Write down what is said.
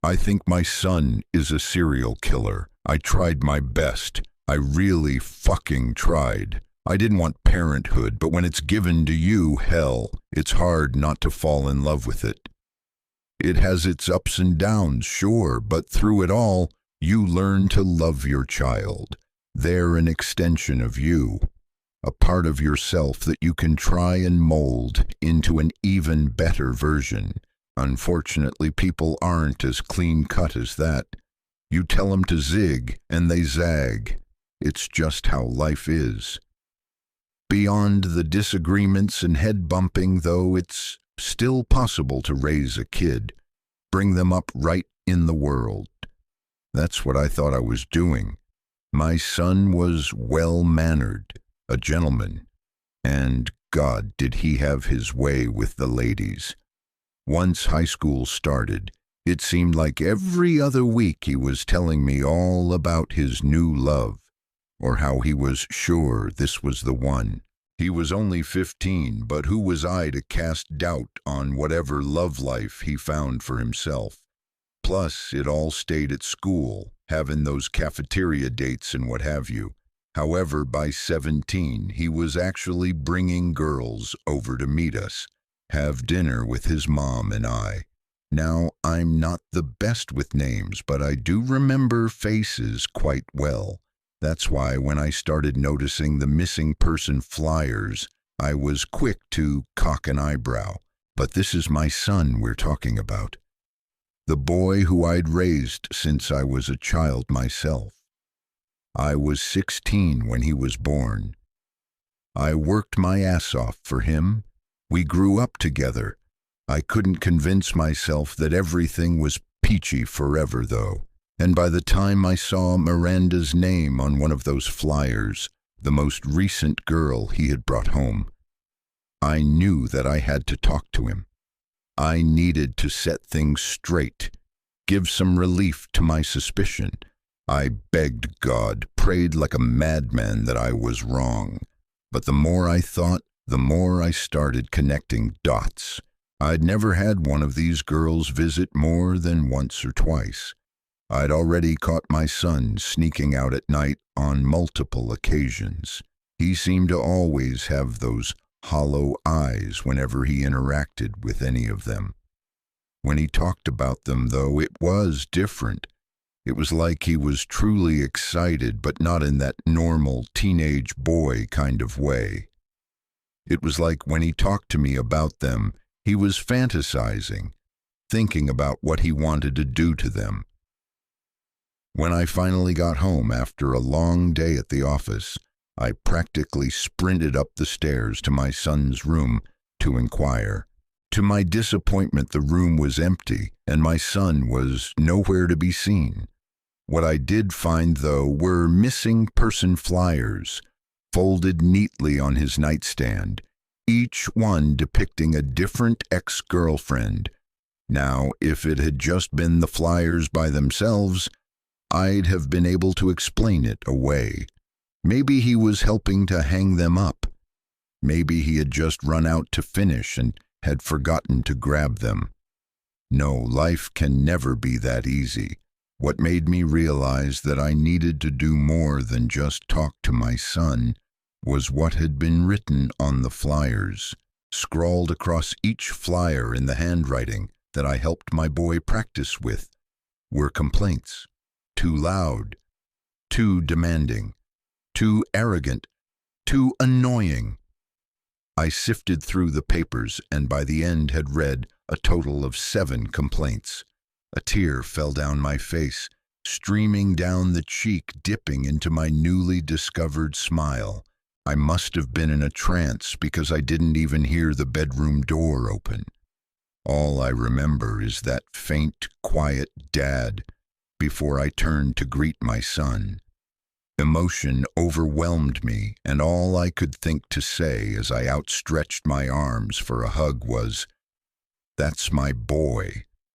I think my son is a serial killer. I tried my best. I really fucking tried. I didn't want parenthood, but when it's given to you, hell, it's hard not to fall in love with it. It has its ups and downs, sure, but through it all, you learn to love your child. They're an extension of you, a part of yourself that you can try and mold into an even better version. Unfortunately, people aren't as clean-cut as that. You tell them to zig, and they zag. It's just how life is. Beyond the disagreements and head-bumping, though, it's still possible to raise a kid, bring them up right in the world. That's what I thought I was doing. My son was well-mannered, a gentleman, and God, did he have his way with the ladies. Once high school started, it seemed like every other week he was telling me all about his new love, or how he was sure this was the one. He was only 15, but who was I to cast doubt on whatever love life he found for himself? Plus, it all stayed at school, having those cafeteria dates and what have you. However, by 17, he was actually bringing girls over to meet us, have dinner with his mom and I. Now, I'm not the best with names, but I do remember faces quite well. That's why when I started noticing the missing person flyers, I was quick to cock an eyebrow. But this is my son we're talking about. The boy who I'd raised since I was a child myself. I was 16 when he was born. I worked my ass off for him. We grew up together. I couldn't convince myself that everything was peachy forever, though. And by the time I saw Miranda's name on one of those flyers, the most recent girl he had brought home, I knew that I had to talk to him. I needed to set things straight, give some relief to my suspicion. I begged God, prayed like a madman that I was wrong. But the more I thought, the more I started connecting dots. I'd never had one of these girls visit more than once or twice. I'd already caught my son sneaking out at night on multiple occasions. He seemed to always have those hollow eyes whenever he interacted with any of them. When he talked about them, though, it was different. It was like he was truly excited, but not in that normal teenage boy kind of way. It was like when he talked to me about them, he was fantasizing, thinking about what he wanted to do to them. When I finally got home after a long day at the office, I practically sprinted up the stairs to my son's room to inquire. To my disappointment, the room was empty, and my son was nowhere to be seen. What I did find, though, were missing person flyers, folded neatly on his nightstand, each one depicting a different ex-girlfriend. Now, if it had just been the flyers by themselves, I'd have been able to explain it away. Maybe he was helping to hang them up. Maybe he had just run out to finish and had forgotten to grab them. No, life can never be that easy. What made me realize that I needed to do more than just talk to my son was what had been written on the flyers, scrawled across each flyer in the handwriting that I helped my boy practice with, were complaints. Too loud, too demanding, too arrogant, too annoying. I sifted through the papers and by the end had read a total of 7 complaints. A tear fell down my face, streaming down the cheek, dipping into my newly discovered smile. I must have been in a trance because I didn't even hear the bedroom door open. All I remember is that faint, quiet "Dad" before I turned to greet my son. Emotion overwhelmed me, and all I could think to say as I outstretched my arms for a hug was, "That's my boy."